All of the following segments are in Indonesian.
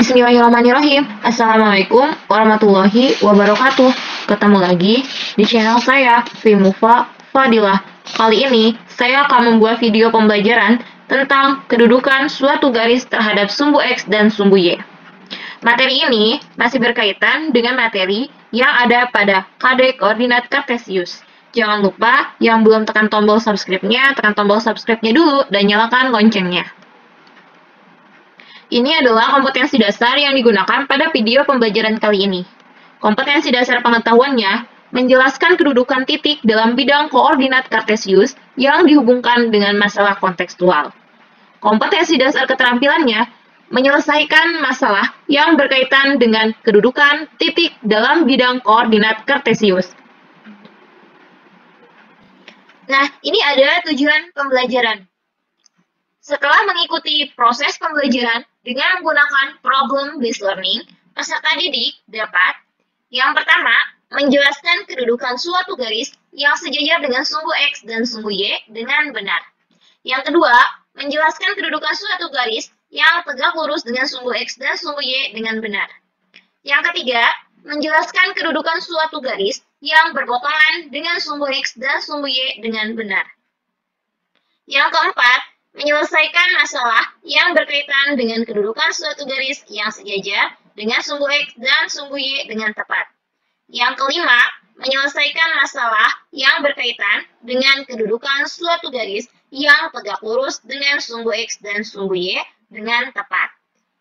Bismillahirrahmanirrahim. Assalamualaikum warahmatullahi wabarakatuh. Ketemu lagi di channel saya, Fimufa Fadilah. Kali ini, saya akan membuat video pembelajaran tentang kedudukan suatu garis terhadap sumbu X dan sumbu Y. Materi ini masih berkaitan dengan materi yang ada pada KD koordinat kartesius. Jangan lupa yang belum tekan tombol subscribe-nya, tekan tombol subscribe-nya dulu dan nyalakan loncengnya. Ini adalah kompetensi dasar yang digunakan pada video pembelajaran kali ini. Kompetensi dasar pengetahuannya menjelaskan kedudukan titik dalam bidang koordinat kartesius yang dihubungkan dengan masalah kontekstual. Kompetensi dasar keterampilannya menyelesaikan masalah yang berkaitan dengan kedudukan titik dalam bidang koordinat kartesius. Nah, ini ada tujuan pembelajaran. Setelah mengikuti proses pembelajaran dengan menggunakan problem-based learning, peserta didik dapat yang pertama, menjelaskan kedudukan suatu garis yang sejajar dengan sumbu X dan sumbu Y dengan benar. Yang kedua, menjelaskan kedudukan suatu garis yang tegak lurus dengan sumbu X dan sumbu Y dengan benar. Yang ketiga, menjelaskan kedudukan suatu garis yang berpotongan dengan sumbu X dan sumbu Y dengan benar. Yang keempat, menyelesaikan masalah yang berkaitan dengan kedudukan suatu garis yang sejajar dengan sumbu X dan sumbu Y dengan tepat. Yang kelima, menyelesaikan masalah yang berkaitan dengan kedudukan suatu garis yang tegak lurus dengan sumbu X dan sumbu Y dengan tepat.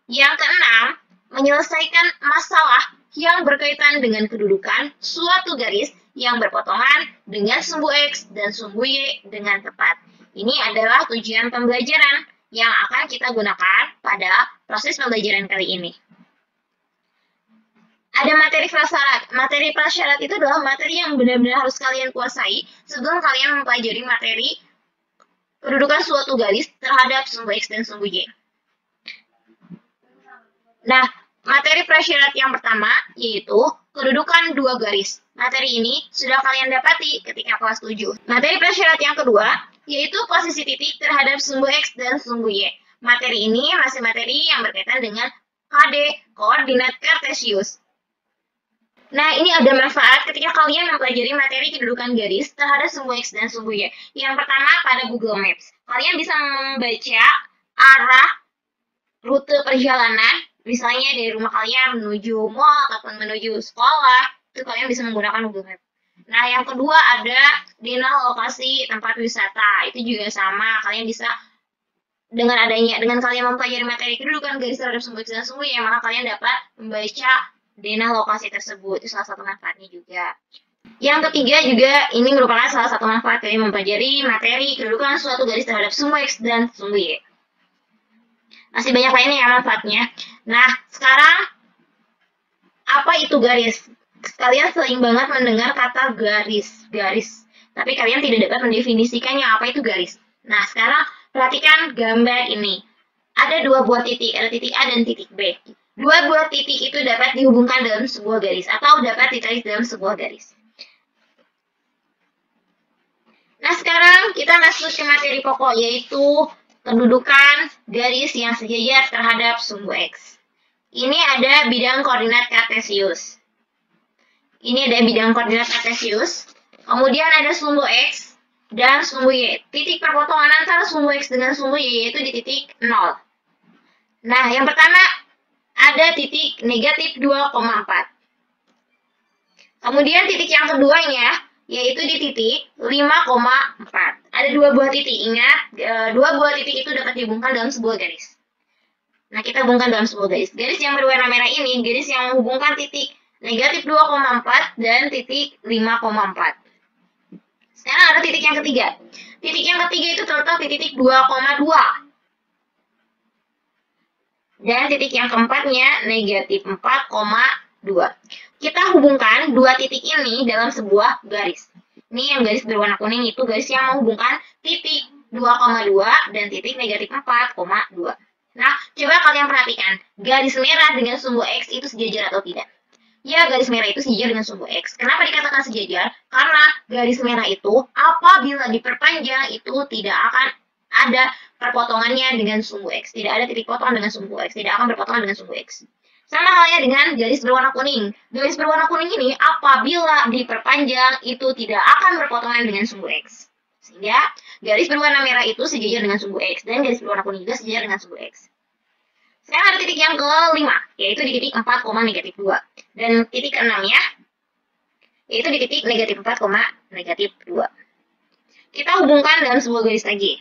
Yang keenam, menyelesaikan masalah yang berkaitan dengan kedudukan suatu garis yang berpotongan dengan sumbu X dan sumbu Y dengan tepat. Ini adalah tujuan pembelajaran yang akan kita gunakan pada proses pembelajaran kali ini. Ada materi prasyarat. Materi prasyarat itu adalah materi yang benar-benar harus kalian kuasai sebelum kalian mempelajari materi kedudukan suatu garis terhadap sumbu X dan sumbu Y. Nah, materi prasyarat yang pertama yaitu kedudukan dua garis. Materi ini sudah kalian dapati ketika kelas 7. Materi prasyarat yang kedua yaitu posisi titik terhadap sumbu X dan sumbu Y. Materi ini masih materi yang berkaitan dengan KD, koordinat kartesius. Nah, ini ada manfaat ketika kalian mempelajari materi kedudukan garis terhadap sumbu X dan sumbu Y. Yang pertama, pada Google Maps. Kalian bisa membaca arah rute perjalanan, misalnya dari rumah kalian menuju mall ataupun menuju sekolah, itu kalian bisa menggunakan Google Maps. Nah, yang kedua ada denah lokasi tempat wisata. Itu juga sama, kalian bisa dengan kalian mempelajari materi kedudukan garis terhadap sumbu X dan sumbu Y, maka kalian dapat membaca denah lokasi tersebut. Itu salah satu manfaatnya juga. Yang ketiga juga ini merupakan salah satu manfaat kalian mempelajari materi kedudukan suatu garis terhadap sumbu X dan sumbu Y. Masih banyak lainnya ya manfaatnya. Nah, sekarang apa itu garis? Kalian sering banget mendengar kata garis. Tapi kalian tidak dapat mendefinisikannya apa itu garis. Nah, sekarang perhatikan gambar ini. Ada dua buah titik, ada titik A dan titik B. Dua buah titik itu dapat dihubungkan dalam sebuah garis atau dapat ditarik dalam sebuah garis. Nah, sekarang kita masuk ke materi pokok, yaitu kedudukan garis yang sejajar terhadap sumbu X. Ini ada bidang koordinat kartesius. Kemudian ada sumbu X dan sumbu Y. Titik perpotongan antara sumbu X dengan sumbu Y yaitu di titik 0. Nah, yang pertama ada titik negatif 2,4. Kemudian titik yang keduanya yaitu di titik 5,4. Ada dua buah titik. Ingat, dua buah titik itu dapat dihubungkan dalam sebuah garis. Nah, kita hubungkan dalam sebuah garis. Garis yang berwarna merah ini garis yang menghubungkan titik negatif 2,4 dan titik 5,4. Sekarang ada titik yang ketiga. Titik yang ketiga itu terletak di titik 2,2. Dan titik yang keempatnya negatif 4,2. Kita hubungkan dua titik ini dalam sebuah garis. Ini yang garis berwarna kuning itu garis yang menghubungkan titik 2,2 dan titik negatif 4,2. Nah, coba kalian perhatikan, garis merah dengan sumbu X itu sejajar atau tidak? Ya, garis merah itu sejajar dengan sumbu X. Kenapa dikatakan sejajar? Karena garis merah itu apabila diperpanjang itu tidak akan ada perpotongannya dengan sumbu X. Tidak ada titik potong dengan sumbu X. Tidak akan berpotongan dengan sumbu X. Sama halnya dengan garis berwarna kuning. Garis berwarna kuning ini apabila diperpanjang itu tidak akan berpotongan dengan sumbu X. Sehingga garis berwarna merah itu sejajar dengan sumbu X. Dan garis berwarna kuning juga sejajar dengan sumbu X. Sekarang ada titik yang kelima, yaitu di titik 4, negatif 2. Dan titik keenamnya, yaitu di titik negatif 4, negatif 2. Kita hubungkan dalam sebuah garis lagi.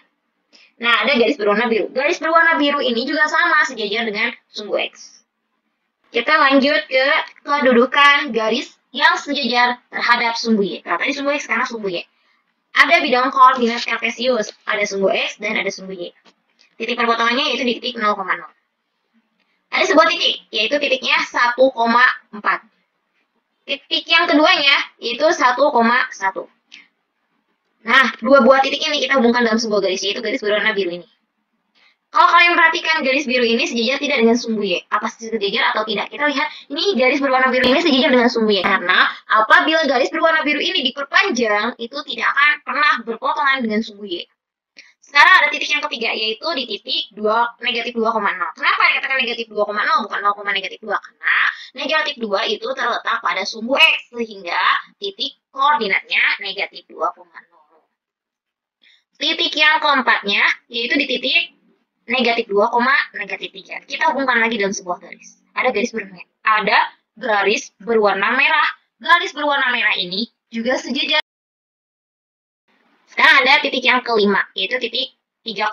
Nah, ada garis berwarna biru. Garis berwarna biru ini juga sama sejajar dengan sumbu X. Kita lanjut ke kedudukan garis yang sejajar terhadap sumbu Y. Nah, tadi sumbu X, sekarang sumbu Y. Ada bidang koordinat kartesius, ada sumbu X dan ada sumbu Y. Titik perpotongannya yaitu di titik 0,0. Ada sebuah titik, yaitu titiknya 1,4. Titik yang keduanya yaitu 1,1. Nah, dua buah titik ini kita hubungkan dalam sebuah garis, yaitu garis berwarna biru ini. Kalau kalian perhatikan garis biru ini sejajar tidak dengan sumbu Y. Apa sejajar atau tidak? Kita lihat, ini garis berwarna biru ini sejajar dengan sumbu Y. Karena apabila garis berwarna biru ini diperpanjang, itu tidak akan pernah berpotongan dengan sumbu Y. Sekarang ada titik yang ketiga, yaitu di titik negatif 2,0. Kenapa dikatakan negatif 2,0 bukan 0, negatif 2? Karena negatif 2 itu terletak pada sumbu X, sehingga titik koordinatnya negatif 2,0. Titik yang keempatnya, yaitu di titik negatif 2, negatif 3. Kita hubungkan lagi dalam sebuah garis. Ada garis berwarna merah. Garis berwarna merah ini juga sejajar. Sekarang ada titik yang kelima, yaitu titik 3,2.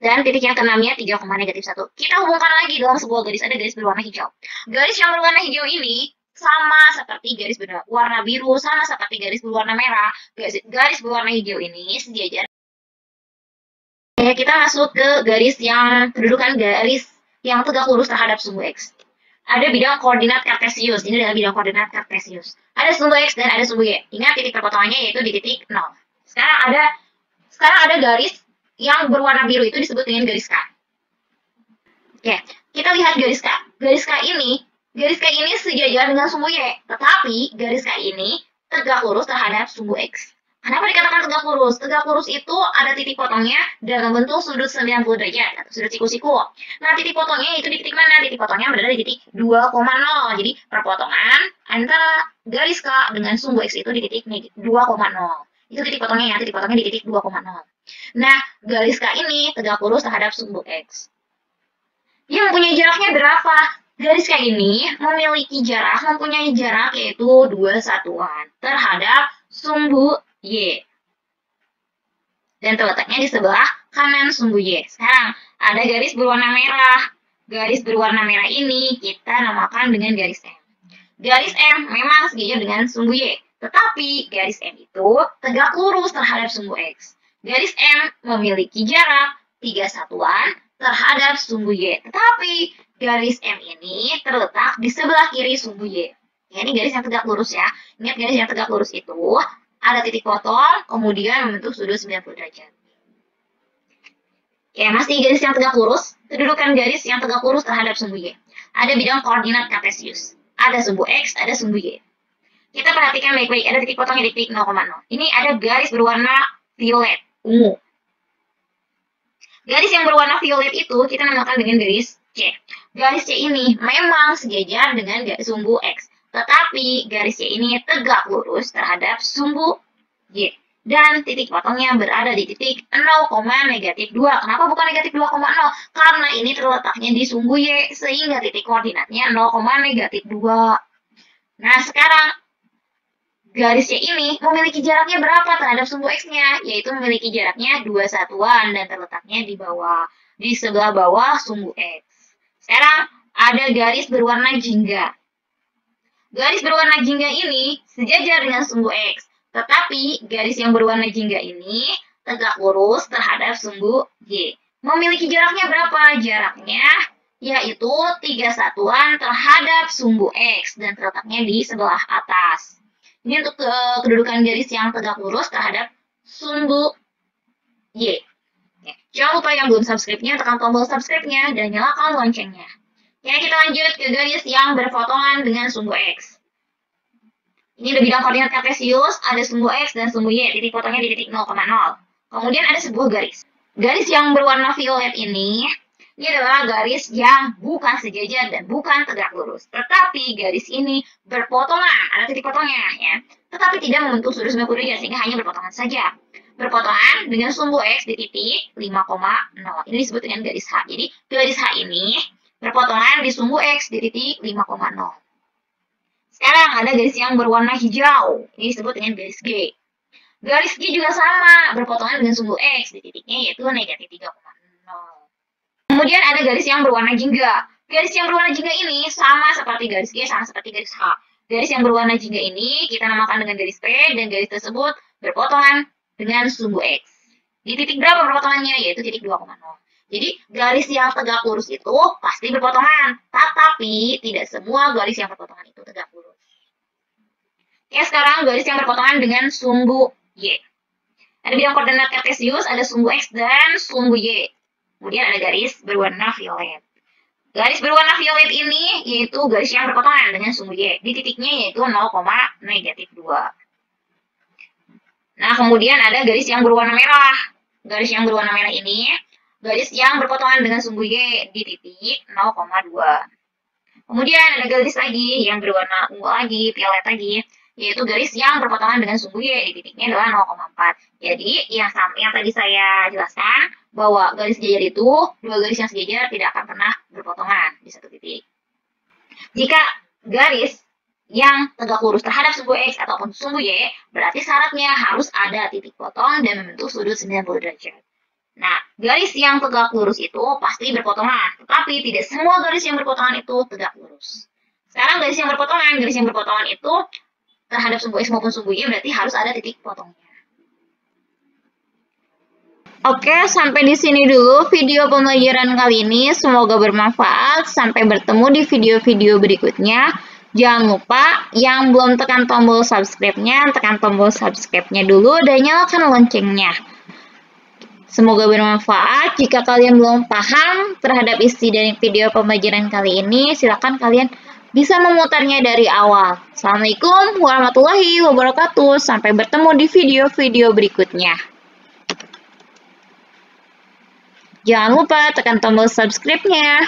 Dan titik yang keenamnya 3, negatif 1. Kita hubungkan lagi dalam sebuah garis, ada garis berwarna hijau. Garis yang berwarna hijau ini sama seperti garis berwarna biru, sama seperti garis berwarna merah. Garis berwarna hijau ini sejajar. Ya, kita masuk ke garis yang kedudukan garis yang tegak lurus terhadap sumbu X. Ada bidang koordinat kartesius. Ini adalah bidang koordinat kartesius. Ada sumbu X dan ada sumbu Y. Ingat titik perpotongannya yaitu di titik 0. Sekarang ada garis yang berwarna biru, itu disebut dengan garis K. Oke, kita lihat garis K. Garis K ini sejajar dengan sumbu Y. Tetapi garis K ini tegak lurus terhadap sumbu X. Kenapa dikatakan tegak lurus? Tegak lurus itu ada titik potongnya dalam bentuk sudut 90 derajat atau sudut siku-siku. Nah, titik potongnya itu di titik mana? Titik potongnya berada di titik 2,0. Jadi, perpotongan antara garis K dengan sumbu X itu di titik 2,0. Itu titik potongnya ya, titik potongnya di titik 2,0. Nah, garis K ini tegak lurus terhadap sumbu X. Dia mempunyai jaraknya berapa? Garis K ini mempunyai jarak yaitu 2 satuan terhadap sumbu Y. Dan terletaknya di sebelah kanan sumbu Y. Sekarang ada garis berwarna merah. Garis berwarna merah ini kita namakan dengan garis M. Garis M memang sejajar dengan sumbu Y. Tetapi garis M itu tegak lurus terhadap sumbu X. Garis M memiliki jarak 3 satuan terhadap sumbu Y. Tetapi garis M ini terletak di sebelah kiri sumbu Y. Ya, ini garis yang tegak lurus ya. Ingat, garis yang tegak lurus itu ada titik potong, kemudian membentuk sudut 90 derajat. Ya, masih garis yang tegak lurus, kedudukan garis yang tegak lurus terhadap sumbu Y. Ada bidang koordinat kartesius. Ada sumbu X, ada sumbu Y. Kita perhatikan baik-baik, ada titik potongnya di titik 0,0. Ini ada garis berwarna violet, ungu. Garis yang berwarna violet itu kita namakan dengan garis C. Garis C ini memang sejajar dengan sumbu X. Tetapi garis Y ini tegak lurus terhadap sumbu Y. Dan titik potongnya berada di titik 0, negatif 2. Kenapa bukan negatif 2,0? Karena ini terletaknya di sumbu Y, sehingga titik koordinatnya 0, negatif 2. Nah, sekarang garis Y ini memiliki jaraknya berapa terhadap sumbu X-nya? Yaitu memiliki jaraknya 2 satuan dan terletaknya di sebelah bawah sumbu X. Sekarang ada garis berwarna jingga. Garis berwarna jingga ini sejajar dengan sumbu X, tetapi garis yang berwarna jingga ini tegak lurus terhadap sumbu Y. Memiliki jaraknya berapa? Jaraknya yaitu 3 satuan terhadap sumbu X dan terletaknya di sebelah atas. Ini untuk kedudukan garis yang tegak lurus terhadap sumbu Y. Jangan lupa yang belum subscribe-nya, tekan tombol subscribe-nya dan nyalakan loncengnya. Ya, kita lanjut ke garis yang berpotongan dengan sumbu X. Ini ada bidang koordinat kartesius, ada sumbu X dan sumbu Y. Titik potongnya di titik 0,0. Kemudian ada sebuah garis. Garis yang berwarna violet ini adalah garis yang bukan sejajar dan bukan tegak lurus. Tetapi garis ini berpotongan, ada titik potongnya ya. Tetapi tidak membentuk sudut 90 derajat, sehingga hanya berpotongan saja. Berpotongan dengan sumbu X di titik 5,0. Ini disebut dengan garis H. Jadi garis H ini berpotongan di sumbu X di titik 5,0. Sekarang ada garis yang berwarna hijau. Ini disebut dengan garis G. Garis G juga sama, berpotongan dengan sumbu X di titiknya yaitu negatif 3,0. Kemudian ada garis yang berwarna jingga. Garis yang berwarna jingga ini sama seperti garis G, sama seperti garis H. Garis yang berwarna jingga ini kita namakan dengan garis P, dan garis tersebut berpotongan dengan sumbu X. Di titik berapa berpotongannya? Yaitu titik 2,0. Jadi garis yang tegak lurus itu pasti berpotongan, tetapi tidak semua garis yang berpotongan itu tegak lurus. Ya, sekarang garis yang berpotongan dengan sumbu Y. Ada bidang koordinat kartesius, ada sumbu X dan sumbu Y. Kemudian ada garis berwarna violet. Garis berwarna violet ini yaitu garis yang berpotongan dengan sumbu Y. Di titiknya yaitu 0,-2. Nah, kemudian ada garis yang berwarna merah. Garis yang berwarna merah ini garis yang berpotongan dengan sumbu Y di titik 0,2. Kemudian ada garis lagi yang berwarna ungu lagi, violet lagi, yaitu garis yang berpotongan dengan sumbu Y di titiknya adalah 0,4. Jadi yang tadi saya jelaskan bahwa garis sejajar itu, dua garis yang sejajar tidak akan pernah berpotongan di satu titik. Jika garis yang tegak lurus terhadap sumbu X ataupun sumbu Y, berarti syaratnya harus ada titik potong dan membentuk sudut 90 derajat. Nah, garis yang tegak lurus itu pasti berpotongan, tetapi tidak semua garis yang berpotongan itu tegak lurus. Sekarang garis yang berpotongan itu terhadap sumbu X maupun sumbu Y berarti harus ada titik potongnya. Oke, sampai di sini dulu video pembelajaran kali ini. Semoga bermanfaat. Sampai bertemu di video-video berikutnya. Jangan lupa yang belum tekan tombol subscribe-nya, tekan tombol subscribe-nya dulu dan nyalakan loncengnya. Semoga bermanfaat. Jika kalian belum paham terhadap isi dari video pembelajaran kali ini, silakan kalian bisa memutarnya dari awal. Assalamualaikum warahmatullahi wabarakatuh. Sampai bertemu di video-video berikutnya. Jangan lupa tekan tombol subscribe-nya.